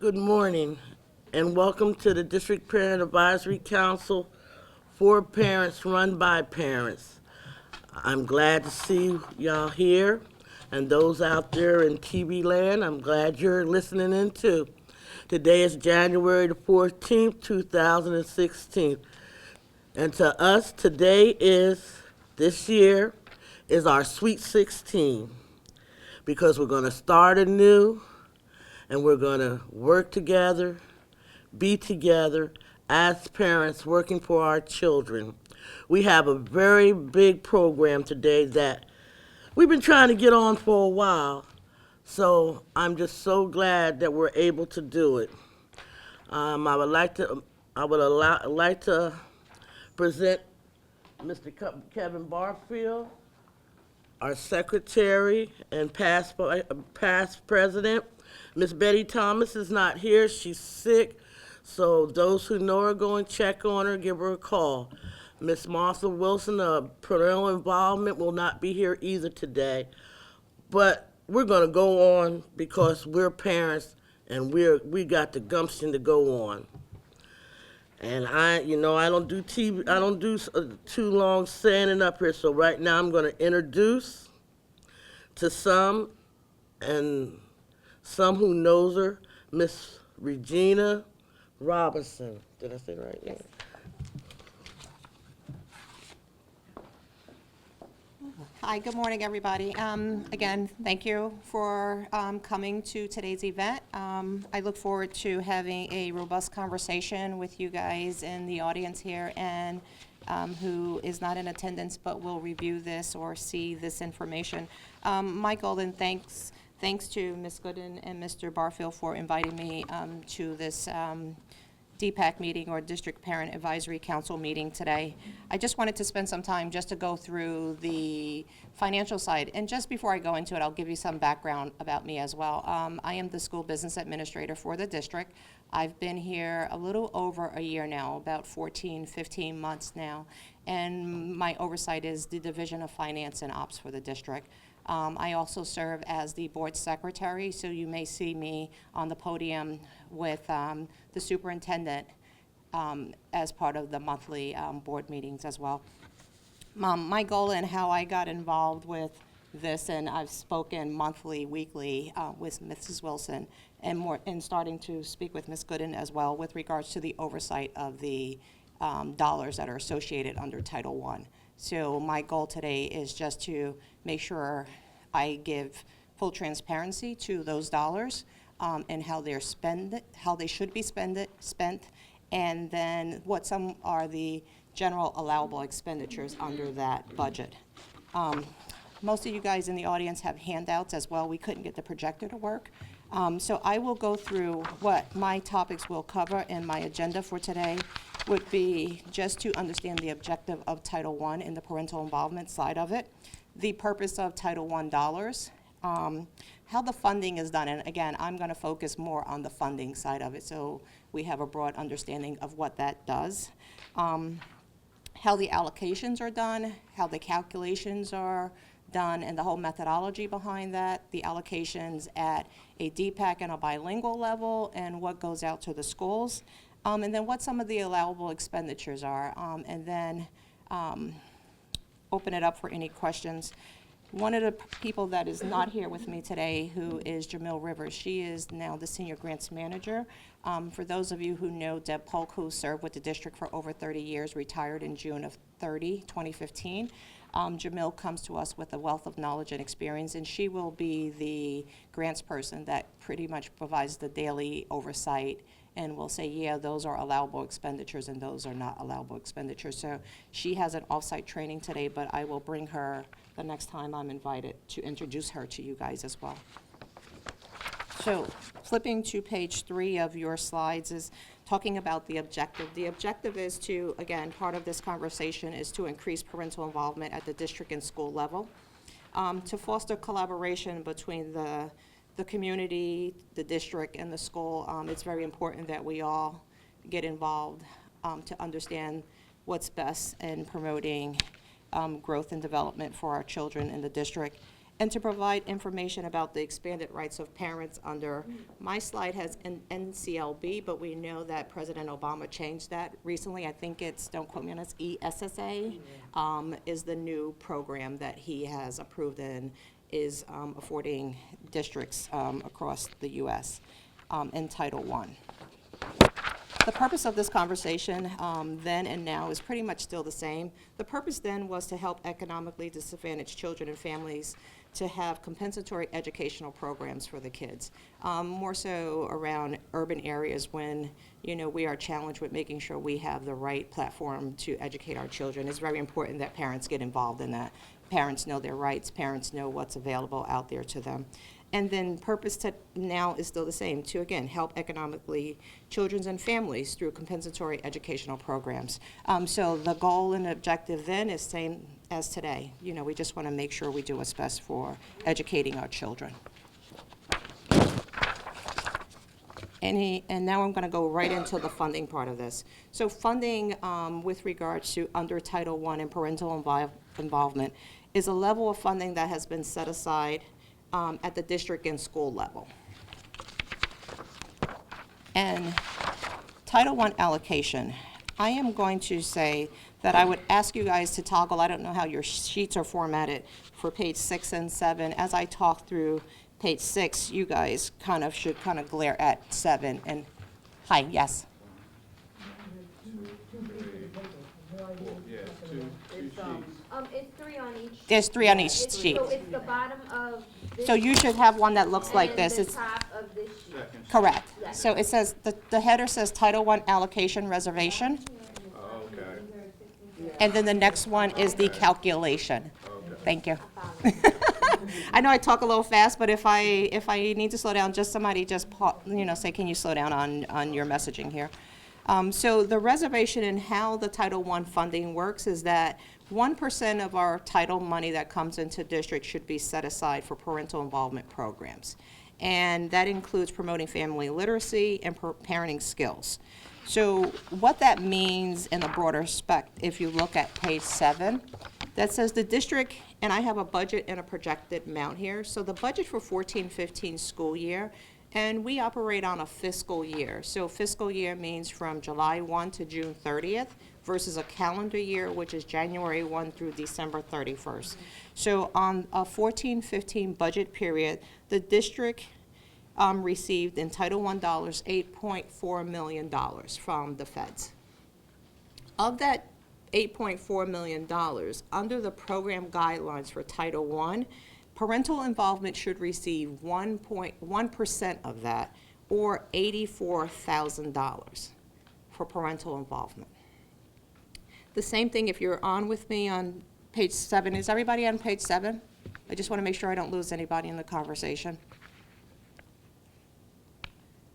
Good morning, and welcome to the District Parent Advisory Council for parents run by parents. I'm glad to see y'all here, and those out there in TV land, I'm glad you're listening in too. Today is January the 14th, 2016, and to us, this year, is our Sweet 16, because we're going to start anew, and we're going to work together, be together as parents working for our children. We have a very big program today that we've been trying to get on for a while, so I'm just so glad that we're able to do it. I would like to present Mr. Kevin Barfield, our secretary and past president. Miss Betty Thomas is not here. She's sick. So those who know her, go and check on her, give her a call. Miss Martha Wilson, parental involvement, will not be here either today. But we're going to go on because we're parents and we got the gumption to go on. And I don't do TV, I don't do too long standing up here. So right now I'm going to introduce to some and some who knows her, Miss Regina Robinson. Did I say it right? Yes. Hi, good morning, everybody. Again, thank you for coming to today's event. I look forward to having a robust conversation with you guys in the audience here and who is not in attendance but will review this or see this information. Michael, and thanks to Ms. Gooden and Mr. Barfield for inviting me to this DPAC meeting, or District Parent Advisory Council meeting today. I just wanted to spend some time just to go through the financial side. And just before I go into it, I'll give you some background about me as well. I am the school business administrator for the district. I've been here a little over a year now, about 14, 15 months now. And my oversight is the Division of Finance and Ops for the district. I also serve as the board secretary, so you may see me on the podium with the superintendent as part of the monthly board meetings as well. My goal and how I got involved with this, and I've spoken monthly, weekly with Mrs. Wilson, and starting to speak with Ms. Gooden as well with regards to the oversight of the dollars that are associated under Title I. So my goal today is just to make sure I give full transparency to those dollars and how they're how they should be spent, and then what some are the general allowable expenditures under that budget. Most of you guys in the audience have handouts as well. We couldn't get the projector to work. So I will go through what my topics will cover, and my agenda for today would be just to understand the objective of Title I in the parental involvement side of it, the purpose of Title I dollars, how the funding is done, and again, I'm going to focus more on the funding side of it so we have a broad understanding of what that does, how the allocations are done, how the calculations are done, and the whole methodology behind that, the allocations at a DPAC and a bilingual level, and what goes out to the schools, and then what some of the allowable expenditures are, and then open it up for any questions. One of the people that is not here with me today, who is Jamil Rivers, she is now the Senior Grants Manager. For those of you who know Deb Polk, who served with the district for over 30 years, retired in June of 2015. Jamil comes to us with a wealth of knowledge and experience, and she will be the grants person that pretty much provides the daily oversight and will say, yeah, those are allowable expenditures and those are not allowable expenditures. So she has an off-site training today, but I will bring her the next time I'm invited to introduce her to you guys as well. So flipping to page 3 of your slides is talking about the objective. The objective is to, again, part of this conversation is to increase parental involvement at the district and school level, to foster collaboration between the community, the district, and the school. It's very important that we all get involved to understand what's best in promoting growth and development for our children in the district. and to provide information about the expanded rights of parents under, my slide has NCLB, but we know that President Obama changed that recently. I think it's, don't quote me on this, ESSA is the new program that he has approved and is affording districts across the U.S. In Title I. The purpose of this conversation then and now is pretty much still the same. The purpose then was to help economically disadvantaged children and families to have compensatory educational programs for the kids, more so around urban areas when, you know, we are challenged with making sure we have the right platform to educate our children. It's very important that parents get involved in that. Parents know their rights, parents know what's available out there to them. And then purpose to now is still the same, to again, help economically children and families through compensatory educational programs. So the goal and objective then is same as today. You know, we just want to make sure we do what's best for educating our children. And now I'm going to go right into the funding part of this. So funding with regards to under Title I and parental involvement is a level of funding that has been set aside at the district and school level. And Title I allocation, I am going to say that I would ask you guys to toggle, I don't know how your sheets are formatted for page 6 and 7. As I talk through page 6, you guys should glare at 7. And, hi, yes. It's 3 on each. There's 3 on each It's- sheet. So it's the bottom of this. So you should have one that looks like this. And It's the top of this sheet. correct. Yes. So it says, the header says Title I allocation reservation, Okay, and then the next one is the calculation. okay. Thank you. I know I talk a little fast, but if I need to slow down, just somebody just say, can you slow down on your messaging here? So the reservation and how the Title I funding works is that 1% of our title money that comes into district should be set aside for parental involvement programs. And that includes promoting family literacy and parenting skills. So what that means in a broader respect, if you look at page 7, that says the district, and I have a budget and a projected amount here. So the budget for 14-15 school year, and we operate on a fiscal year. So fiscal year means from July 1 to June 30th versus a calendar year, which is January 1 through December 31st. So on a 14-15 budget period, the district received in Title I dollars $8.4 million from the feds. Of that $8.4 million, under the program guidelines for Title I, parental involvement should receive 1% of that, or $84,000 for parental involvement. The same thing if you're on with me on page 7. Is everybody on page 7? I just want to make sure I don't lose anybody in the conversation.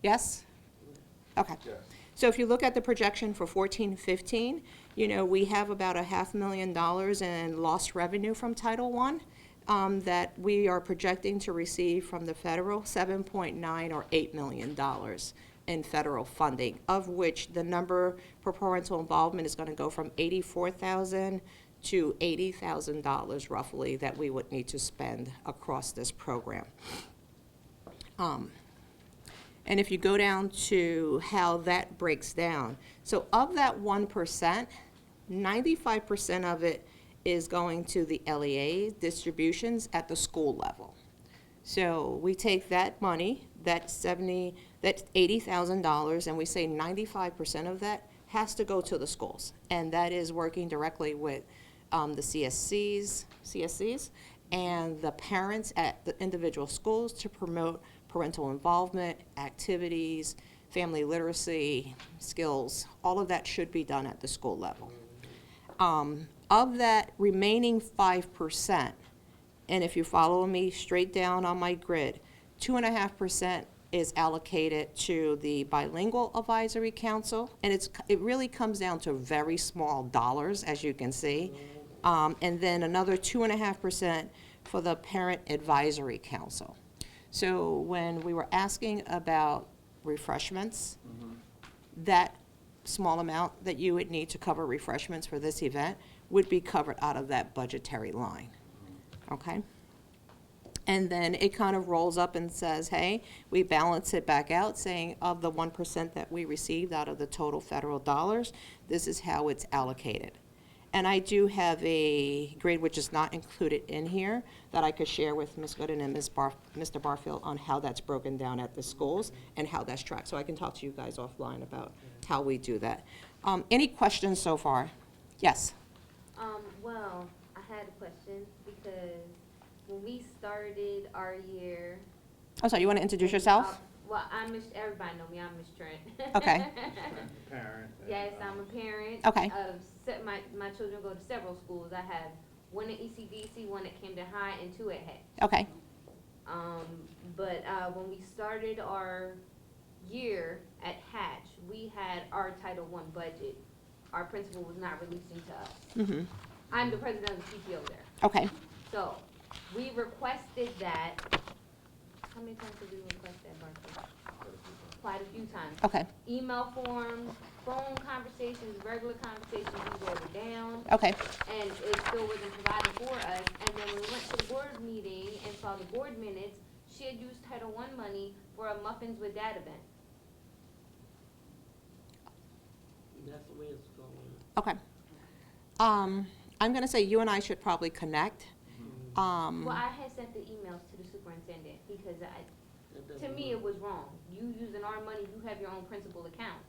Yes? Okay. Yes. So if you look at the projection for 14-15, we have about $500,000 in lost revenue from Title I that we are projecting to receive from the federal, 7.9 or $8 million in federal funding, of which the number for parental involvement is going to go from $84,000 to $80,000 roughly that we would need to spend across this program. And if you go down to how that breaks down, so of that 1%, 95% of it is going to the LEA distributions at the school level. So we take that money, that's $80,000, and we say 95% of that has to go to the schools. And that is working directly with the CSCs and the parents at the individual schools to promote parental involvement, activities, family literacy, skills. All of that should be done at the school level. Of that remaining 5%, and if you follow me straight down on my grid, 2.5% is allocated to the Bilingual Advisory Council, and it really comes down to very small dollars, as you can see. And then another 2.5% for the Parent Advisory Council. So when we were asking about refreshments, that small amount that you would need to cover refreshments for this event would be covered out of that budgetary line, okay? And then it kind of rolls up and says, hey, we balance it back out, saying of the 1% that we received out of the total federal dollars, this is how it's allocated. And I do have a grade which is not included in here that I could share with Ms. Gooden and Mr. Barfield on how that's broken down at the schools and how that's tracked. So I can talk to you guys offline about how we do that. Any questions so far? Yes? Well, I had a question because when we started our year. Oh, sorry, you want to introduce yourself? Well, everybody know me, I'm Miss Trent. Okay. Parent. Yes, I'm a parent. Okay. My children go to several schools. I have one at ECDC, one at Camden High, and two at Hatch. Okay. But when we started our year at Hatch, we had our Title I budget. Our principal was not releasing to us. Mm-hmm. I'm the president of the PTO there. Okay. So, we requested that, how many times did we request that, Barclay? Quite a few times. Okay. Email forms, phone conversations, regular conversations, we wrote it down, Okay. and it still wasn't provided for us. And then when we went to the board meeting and saw the board minutes, she had used Title I money for a Muffins with Dad event. That's the way it's going. Okay. I'm gonna say you and I should probably connect. Well, I had sent the emails to the superintendent because to me, it was wrong. You using our money, you have your own principal account.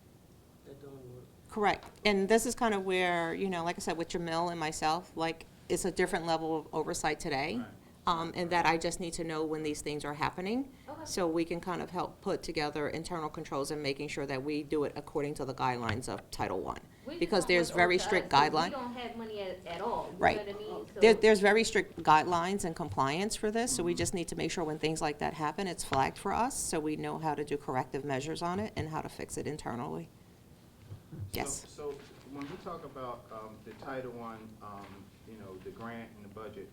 That don't work. Correct. And this is kind of where, you know, like I said, with Jamil and myself, like, it's a different level of oversight today. And that I just need to know when these things are happening. Okay. So we can kind of help put together internal controls and making sure that we do it according to the guidelines of Title I. We just Because don't there's want very to strict us, 'cause guidelines. We don't have money at all. Right. You know what I mean? So There's very strict guidelines and compliance for this, so we just need to make sure when things like that happen, it's flagged for us, so we know how to do corrective measures on it and how to fix it internally. Yes. So when we talk about the Title I, the grant and the budget,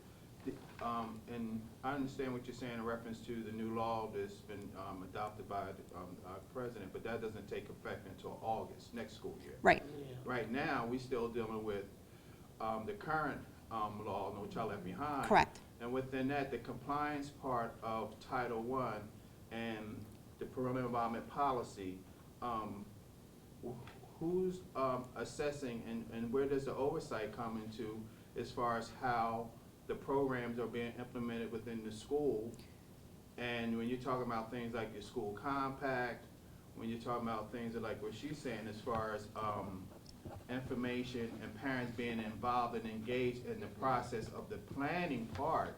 and I understand what you're saying in reference to the new law that's been adopted by our president, but that doesn't take effect until August, next school year. Right. Yeah. Right now, we still dealing with the current law, No Child Left Behind. Correct. And within that, the compliance part of Title I and the parental involvement policy, who's assessing and where does the oversight come into as far as how the programs are being implemented within the school? And when you're talking about things like your school compact, when you're talking about things like what she's saying as far as information and parents being involved and engaged in the process of the planning part,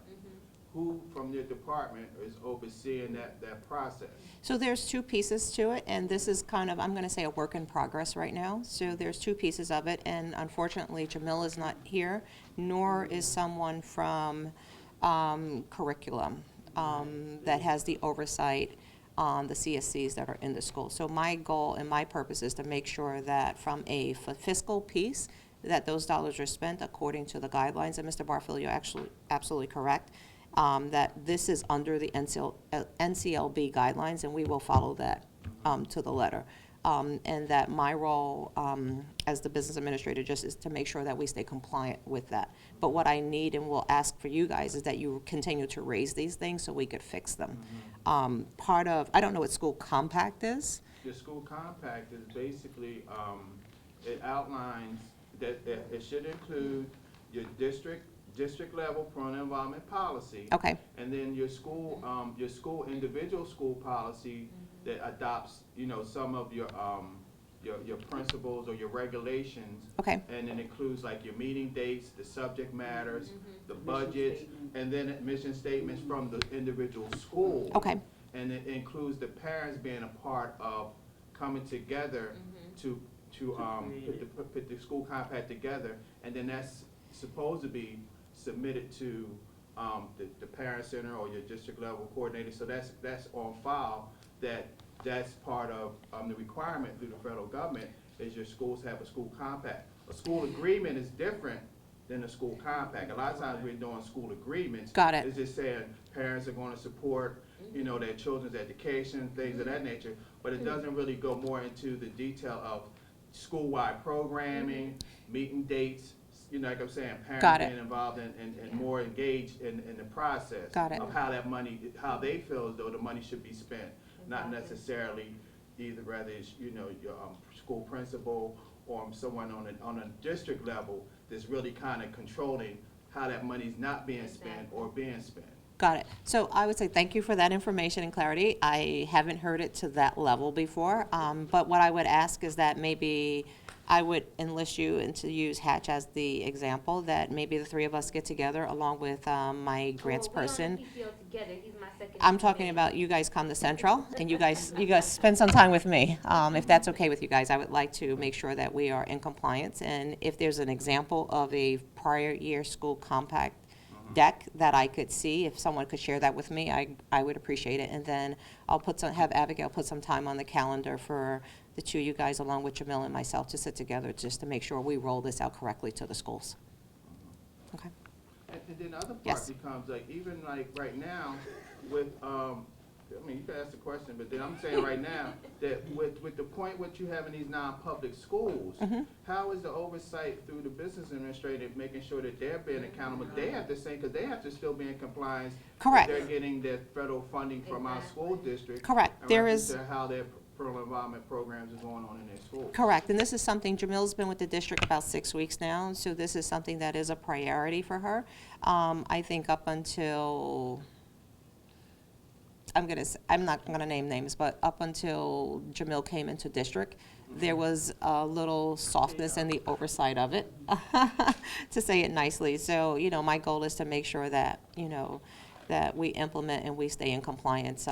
who from your department is overseeing that process? So there's two pieces to it, and this is kind of, I'm gonna say, a work in progress right now. So there's two pieces of it, and unfortunately, Jamil is not here, nor is someone from curriculum that has the oversight on the CSCs that are in the school. So my goal and my purpose is to make sure that from a fiscal piece, that those dollars are spent according to the guidelines. And Mr. Barfield, you're actually absolutely correct, that this is under the NCLB guidelines, and we will follow that to the letter. And that my role as the business administrator just is to make sure that we stay compliant with that. But what I need and will ask for you guys is that you continue to raise these things so we could fix them. Part of, I don't know what school compact is. The school compact is basically, it outlines that it should include your district level parental involvement policy. Okay. And then your school individual school policy that adopts, some of your principles or your regulations. Okay. And it includes like your meeting dates, the subject matters, the budgets, and then mission statements from the individual school. Okay. And it includes the parents being a part of coming together to put the school compact together, and then that's supposed to be submitted to the parent center or your district level coordinator. So that's on file. That's part of the requirement through the federal government is your schools have a school compact. A school agreement is different than a school compact. A lot of times we're doing school agreements. Got it. It's just saying parents are going to support, their children's education, things of that nature. But it doesn't really go more into the detail of school-wide programming, meeting dates, you know, like I'm saying, Got parents it. being involved and more engaged in the process. Got it. Of how that money, how they feel as though the money should be spent, not Exactly. necessarily either whether it's, you know, your school principal or someone on a district level that's really kind of controlling how that money's not being spent Exactly. or being spent. Got it. So I would say thank you for that information and clarity. I haven't heard it to that level before, but what I would ask is that maybe I would enlist you and to use Hatch as the example, that maybe the three of us get together along with my grants person. Well, we on the PCL together, he's my second. I'm talking about you guys come to Central, and you guys spend some time with me. If that's okay with you guys, I would like to make sure that we are in compliance, and if there's an example of a prior year school compact deck that I could see, if someone could share that with me, I would appreciate it. And then I'll have Abigail put some time on the calendar for the two of you guys, along with Jamil and myself, to sit together just to make sure we roll this out correctly to the schools. Okay? And then the other part Yes. becomes like, even like right now with, I mean, you can ask the question, but then I'm saying right now that with the point what you have in these non-public schools, how is the oversight through the business administrator making sure that they're being accountable? They have to say, because they have to still be in compliance. if Correct. They're getting their federal funding from our school district. Correct. And There reference is- to how their parental involvement programs is going on in their school. Correct, and this is something, Jamil's been with the district about 6 weeks now, so this is something that is a priority for her. I think up until, I'm not gonna name names, but up until Jamil came into district, there was a little softness in the oversight of it, to say it nicely. So, you know, my goal is to make sure that, you know, that we implement and we stay in compliance.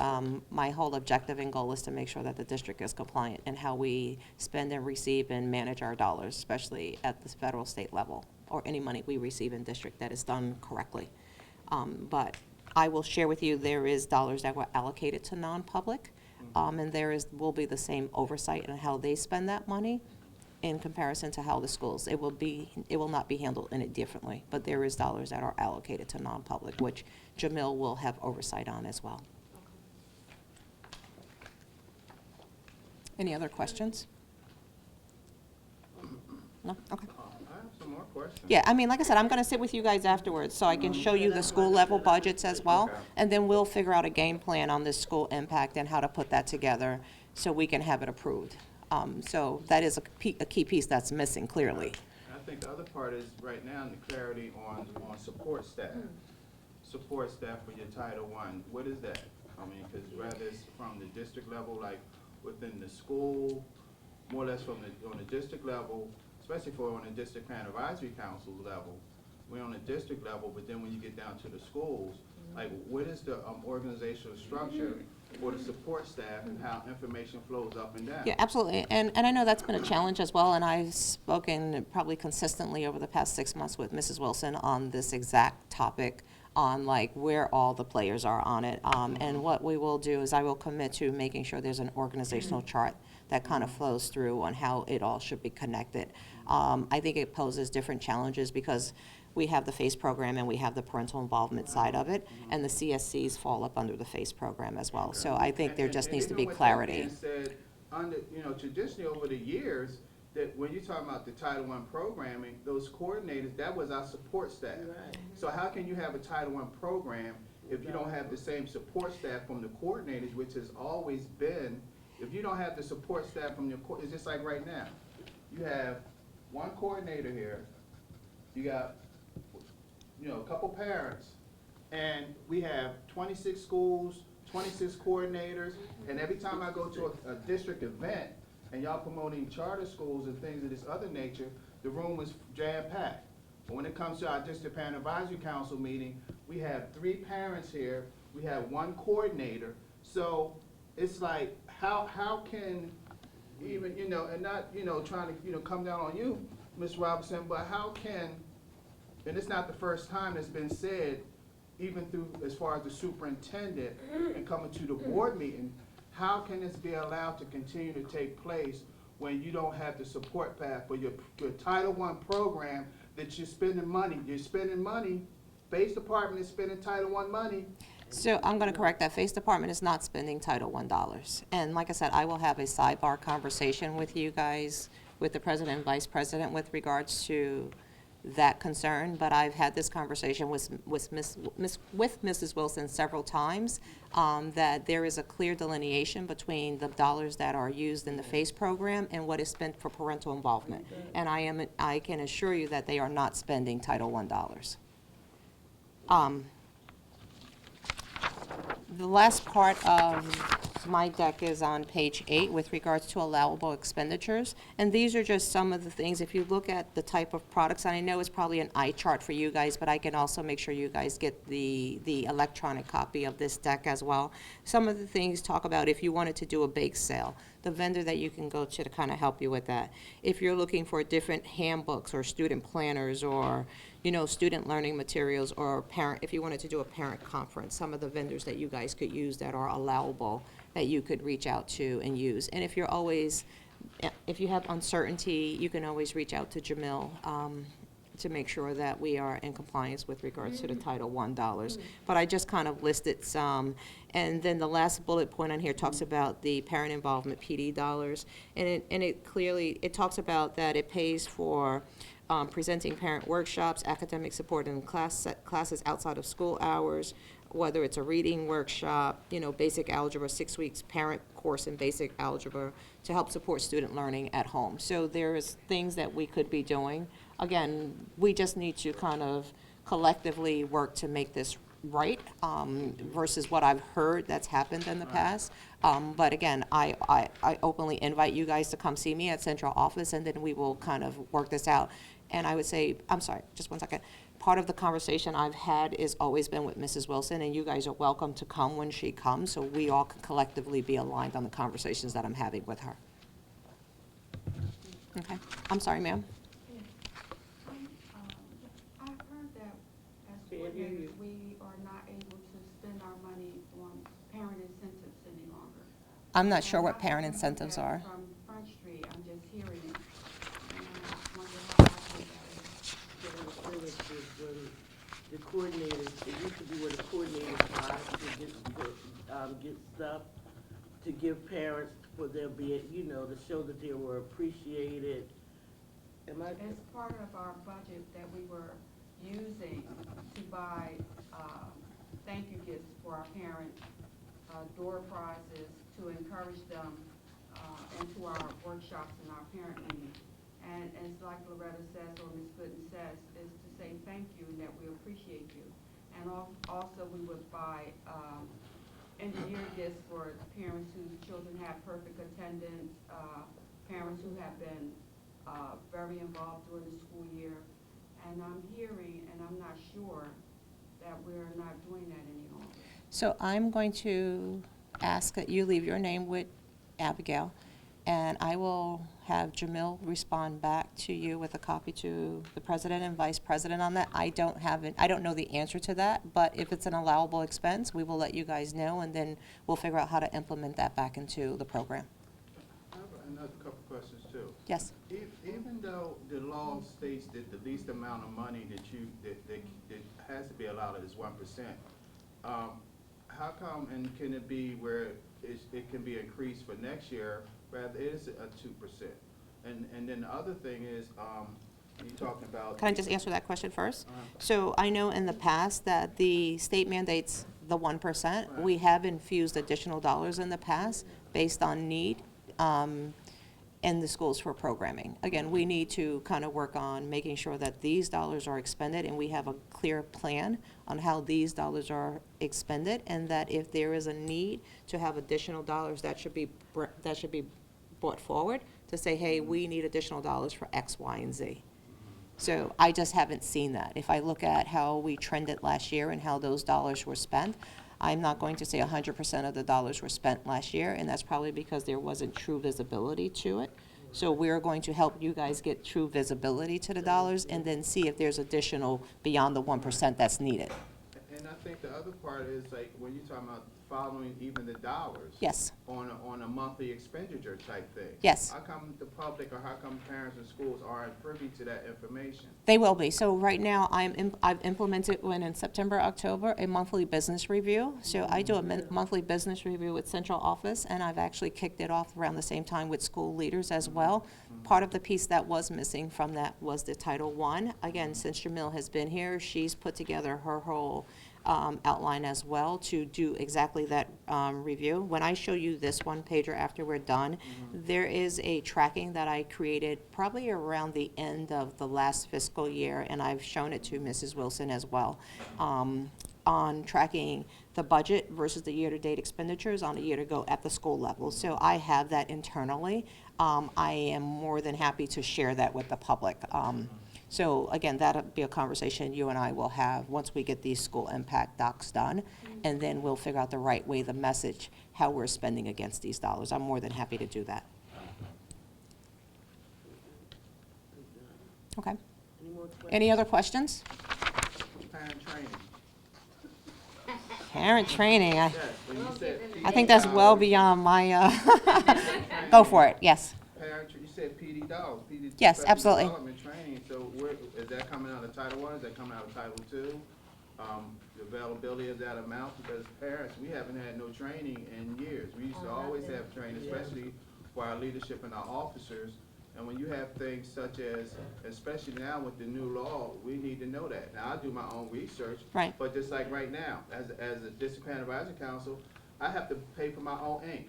My whole objective and goal is to make sure that the district is compliant in how we spend and receive and manage our dollars, especially at the federal, state level, or any money we receive in district that is done correctly. But I will share with you, there is dollars that were allocated to non-public, and will be the same oversight on how they spend that money in comparison to how the schools. It will not be handled any differently, but there is dollars that are allocated to non-public, which Jamil will have oversight on as well. Any other questions? No? Okay. I have some more questions. Yeah, I mean, like I said, I'm gonna sit with you guys afterwards, so I can show you the school level budgets as well, Okay. and then we'll figure out a game plan on this school impact and how to put that together so we can have it approved. So that is a key piece that's missing clearly. I think the other part is right now the clarity on support staff. Support staff for your Title I, what is that? I mean, because whether it's from the district level, like within the school, more or less on the district level, especially on the district parent advisory council level, we're on the district level, but then when you get down to the schools, like what is the organizational structure for the support staff and how information flows up and down? Yeah, absolutely, and I know that's been a challenge as well, and I've spoken probably consistently over the past 6 months with Mrs. Wilson on this exact topic, on like where all the players are on it. And what we will do is I will commit to making sure there's an organizational chart that kind of flows through on how it all should be connected. I think it poses different challenges because we have the FACE program and we have the parental involvement side of it, and the CSCs fall up under the FACE program as well. So I think there just needs to be even with that clarity. being said, traditionally over the years, that when you're talking about the Title I programming, those coordinators, that was our support staff. So how can you have a Title I program if you don't have the same support staff from the coordinators, which has always been, if you don't have the support staff from your, it's just like right now. You have one coordinator here, you got, a couple parents, and we have 26 schools, 26 coordinators, and every time I go to a district event, and y'all promoting charter schools and things of this other nature, the room is jam-packed. But when it comes to our district parent advisory council meeting, we have 3 parents here, we have 1 coordinator, so it's like, how can even, and not, trying to, come down on you, Ms. Robinson, but how can, and it's not the first time it's been said, even through, as far as the superintendent and coming to the board meeting, how can this be allowed to continue to take place when you don't have the support path for your Title I program that you're spending money? You're spending money, FACE department is spending Title I money. So I'm going to correct that. FACE department is not spending Title I dollars. And like I said, I will have a sidebar conversation with you guys, with the president and vice president with regards to that concerned, but I've had this conversation with Mrs. Wilson several times, that there is a clear delineation between the dollars that are used in the FACE program and what is spent for parental involvement. And I can assure you that they are not spending Title I dollars. The last part of my deck is on page 8 with regards to allowable expenditures. And these are just some of the things, if you look at the type of products, and I know it's probably an eye chart for you guys, but I can also make sure you guys get the electronic copy of this deck as well. Some of the things talk about if you wanted to do a bake sale, the vendor that you can go to kind of help you with that. If you're looking for different handbooks or student planners or, you know, student learning materials, or parent, if you wanted to do a parent conference, some of the vendors that you guys could use that are allowable that you could reach out to and use. And if you have uncertainty, you can always reach out to Jamil to make sure that we are in compliance with regards to the Title I dollars. But I just kind of listed some. And then the last bullet point on here talks about the parent involvement PD dollars. And it clearly, it talks about that it pays for presenting parent workshops, academic support in classes outside of school hours, whether it's a reading workshop, you know, basic algebra, 6 weeks parent course in basic algebra to help support student learning at home. So there's things that we could be doing. Again, we just need to kind of collectively work to make this right, versus what I've heard that's happened in the past. But again, I openly invite you guys to come see me at central office, and then we will kind of work this out. And I would say, I'm sorry, just one second. Part of the conversation I've had is always been with Mrs. Wilson, and you guys are welcome to come when she comes, so we all can collectively be aligned on the conversations that I'm having with her. Okay, I'm sorry, ma'am. I've heard that as coordinators, we are not able to spend our money on parent incentives any longer. I'm not sure what parent incentives are. From Front Street, I'm just hearing it. And I wonder how likely that is. The coordinators, it used to be where the coordinators tried to get stuff to give parents for their you know, to show that they were appreciated. It's part of our budget that we were using to buy thank you gifts for our parents, door prizes to encourage them into our workshops and our parent meetings. And as like Loretta says, or Ms. Gooden says, is to say thank you and that we appreciate you. And also we would buy engineer gifts for parents whose children have perfect attendance, parents who have been very involved during the school year. And I'm hearing, and I'm not sure, that we're not doing that any longer. So I'm going to ask that you leave your name with Abigail, and I will have Jamil respond back to you with a copy to the president and vice president on that. I don't know the answer to that, but if it's an allowable expense, we will let you guys know, and then we'll figure out how to implement that back into the program. I have another couple questions too. Yes. Even though the law states that the least amount of money that has to be allowed is 1%, how come, and can it be where it can be increased for next year, rather it is a 2%? And then the other thing is, you talking about. Can I just answer that question first? So I know in the past that the state mandates the 1%. Right. We have infused additional dollars in the past based on need in the schools for programming. Again, we need to kind of work on making sure that these dollars are expended, and we have a clear plan on how these dollars are expended, and that if there is a need to have additional dollars, that should be brought forward to say, hey, we need additional dollars for X, Y, and Z. So I just haven't seen that. If I look at how we trended last year and how those dollars were spent, I'm not going to say 100% of the dollars were spent last year, and that's probably because there wasn't true visibility to it. So we're going to help you guys get true visibility to the dollars and then see if there's additional beyond the 1% that's needed. And I think the other part is, like, when you're talking about following even the dollars. Yes. On a monthly expenditure type thing. Yes. How come the public or how come parents and schools aren't privy to that information? They will be. So right now, I've implemented, when in September, October, a monthly business review. So I do a monthly business review with central office, and I've actually kicked it off around the same time with school leaders as well. Part of the piece that was missing from that was the Title I. Again, since Jamil has been here, she's put together her whole outline as well to do exactly that review. When I show you this one pager after we're done, there is a tracking that I created probably around the end of the last fiscal year, and I've shown it to Mrs. Wilson as well, on tracking the budget versus the year-to-date expenditures on a year-to-go at the school level. So I have that internally. I am more than happy to share that with the public. So again, that'll be a conversation you and I will have once we get these school impact docs done, and then we'll figure out the right way, the message, how we're spending against these dollars. I'm more than happy to do that. Okay. Any more questions? Any other questions? Parent training. Parent training, Yes, when you said I think that's well beyond my, go for it, yes. Parent, you said PD dollars, PD. Yes, professional absolutely. Development training, so where, is that coming out of Title I, is that coming out of Title II? The availability of that amount, because parents, we haven't had no training in years. We used to always have training, especially for our leadership and our officers. And when you have things such as, especially now with the new law, we need to know that. Now, I do my own research. Right. But just like right now, as a District Parent Advisory Council, I have to pay for my own ink.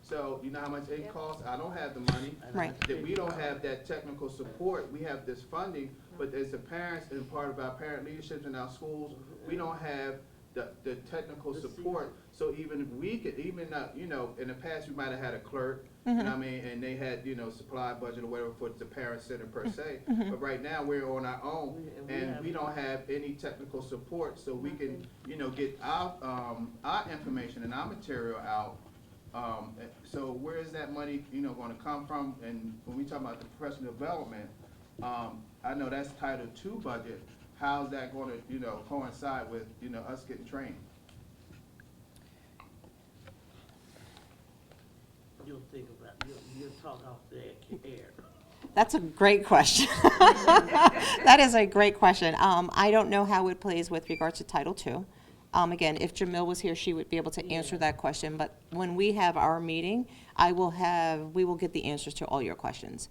So, you know how much ink costs? I don't have the money. Right. That we don't have that technical support. We have this funding, but as the parents and part of our parent leadership in our schools, we don't have the technical support. So even if we could, you know, in the past, we might have had a clerk, you know what I mean, and they had, you know, supply budget or whatever for the parent center per se. But right now, we're on our own, and we don't have any technical support, so we can, you know, get our information and our material out. So where is that money, you know, gonna come from? And when we talk about the professional development, I know that's Title II budget. How's that gonna, you know, coincide with, you know, us getting trained? You'll think about, you'll talk off the air. That's a great question. That is a great question. I don't know how it plays with regards to Title II. Again, if Jamil was here, she would be able to answer that question. But when we have our meeting, we will get the answers to all your questions.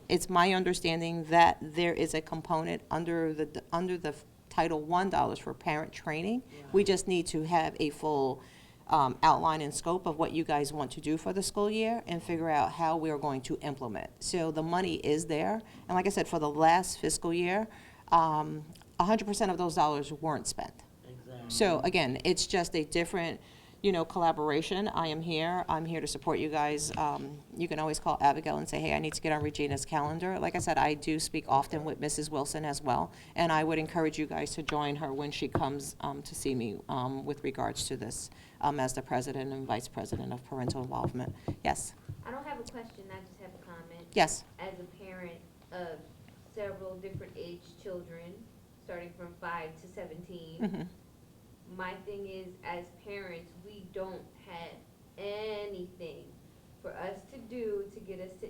It's my understanding that there is a component under the Title I dollars for parent training. We just need to have a full outline and scope of what you guys want to do for the school year and figure out how we are going to implement. So the money is there. And like I said, for the last fiscal year, 100% of those dollars weren't spent. So again, it's just a different, you know, collaboration. I'm here to support you guys. You can always call Abigail and say, hey, I need to get on Regina's calendar. Like I said, I do speak often with Mrs. Wilson as well, and I would encourage you guys to join her when she comes to see me with regards to this as the president and vice president of parental involvement. Yes. I don't have a question, I just have a comment. Yes. As a parent of several different age children, starting from 5 to 17, my thing is, as parents, we don't have anything for us to do to get us to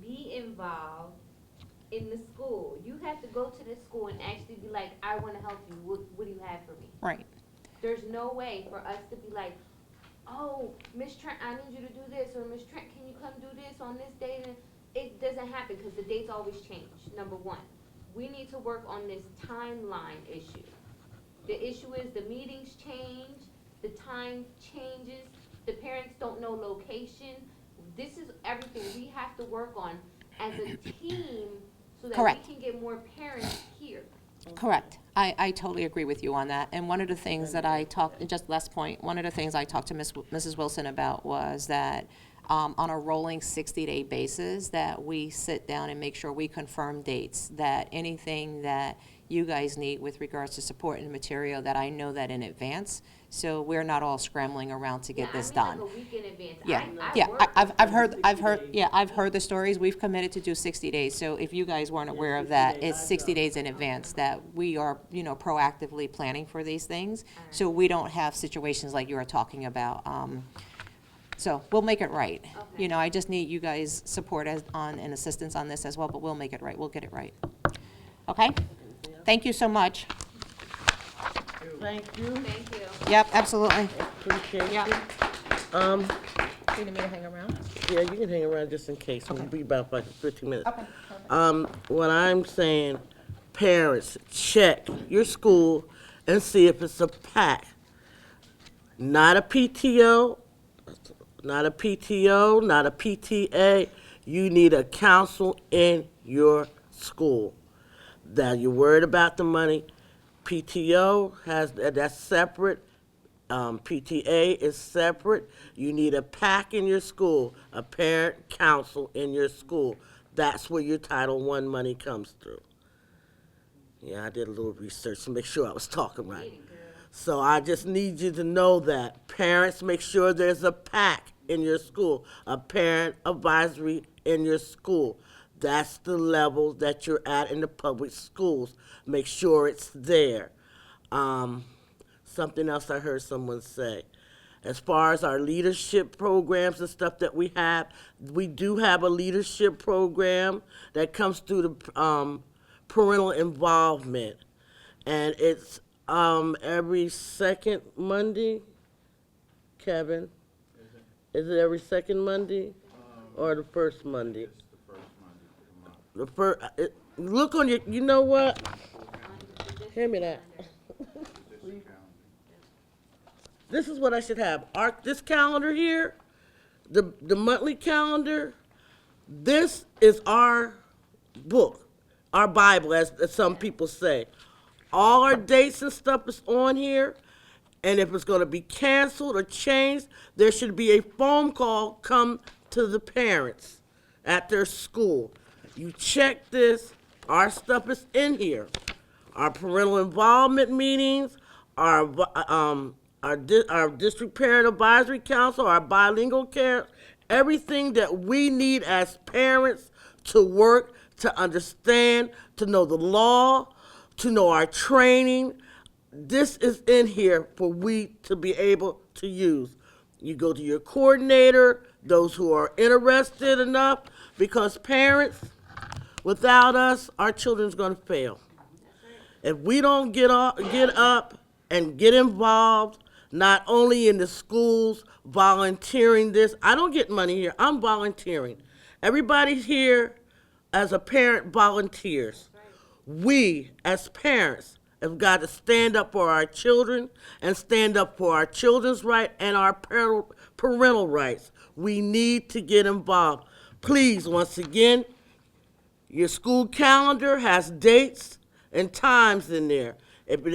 be involved in the school. You have to go to the school and actually be like, I want to help you. What do you have for me? Right. There's no way for us to be like, oh, Miss Trent, I need you to do this, or Miss Trent, can you come do this on this date? And it doesn't happen because the dates always change, number one. We need to work on this timeline issue. The issue is the meetings change, the time changes, the parents don't know location. This is everything we have to work on as a team so that Correct. we can get more parents here. Correct. I totally agree with you on that. And one of the things that I talked, just last point, one of the things I talked to Mrs. Wilson about was that on a rolling 60-day basis, that we sit down and make sure we confirm dates, that anything that you guys need with regards to support and material, that I know that in advance, so we're not all scrambling around to get this done. Like a week in advance. Yeah, I yeah, work I've heard the stories. We've committed to do 60 days, so if you guys weren't aware of that, it's 60 days in advance that we are, proactively planning for these things, so we don't have situations like you are talking about. So we'll make it right. Okay. I just need you guys' support and assistance on this as well, but we'll make it right. We'll get it right. Okay? Thank you so much. Thank you, Thank you. Yep, absolutely. appreciate Yeah. it. You need me to hang around? Yeah, you can hang around just in case, we'll be about like 15 minutes. Okay, perfect. What I'm saying, parents, check your school and see if it's a PAC. Not a PTO, not a PTO, not a PTA. You need a council in your school. That you're worried about the money. PTO that's separate. PTA is separate. You need a PAC in your school, a parent council in your school. That's where your Title I money comes through. Yeah, I did a little research to make sure I was talking right. So I just need you to know that. Parents, make sure there's a PAC in your school, a parent advisory in your school. That's the level that you're at in the public schools. Make sure it's there. Something else I heard someone say. As far as our leadership programs and stuff that we do have a leadership program that comes through the parental involvement. And it's every second Monday, Kevin? Is it every second Monday or the first Monday? It's the first Monday of the month. Look on your, you know what? Hear me that. District calendar. This is what I should have. This calendar here, the monthly calendar, this is our book, our Bible, as some people say. All our dates and stuff is on here, and if it's gonna be canceled or changed, there should be a phone call come to the parents at their school. You check this, our stuff is in here. Our parental involvement meetings, our district parent advisory council, our bilingual care, everything that we need as parents to work, to understand, to know the law, to know our training. This is in here for we to be able to use. You go to your coordinator, those who are interested enough, because parents, without us, our children's gonna fail. If we don't get up and get involved, not only in the schools, volunteering this, I don't get money here, I'm volunteering. Everybody here, as a parent, volunteers. We, as parents, have got to stand up for our children and stand up for our children's rights and our parental rights. We need to get involved. Please, once again, your school calendar has dates and times in there.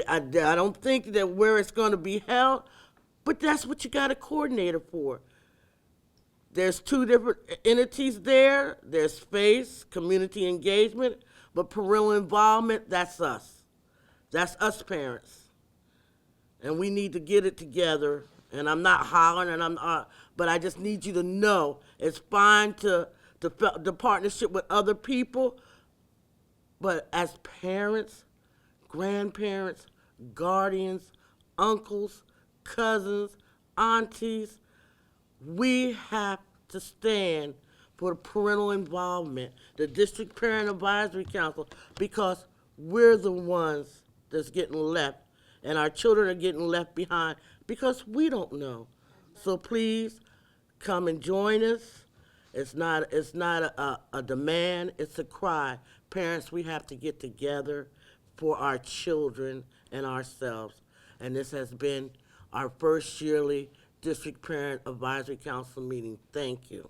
I don't think that where it's going to be held, but that's what you got a coordinator for. There's two different entities there. There's FACE, community engagement, but parental involvement, that's us. That's us parents. And we need to get it together. And I'm not hollering, but I just need you to know it's fine to partnership with other people, but as parents, grandparents, guardians, uncles, cousins, aunties, we have to stand for the parental involvement, the district parent advisory council, because we're the ones that's getting left, and our children are getting left behind because we don't know. So please come and join us. It's not a demand, it's a cry. Parents, we have to get together for our children and ourselves. And this has been our first yearly District Parent Advisory Council meeting. Thank you.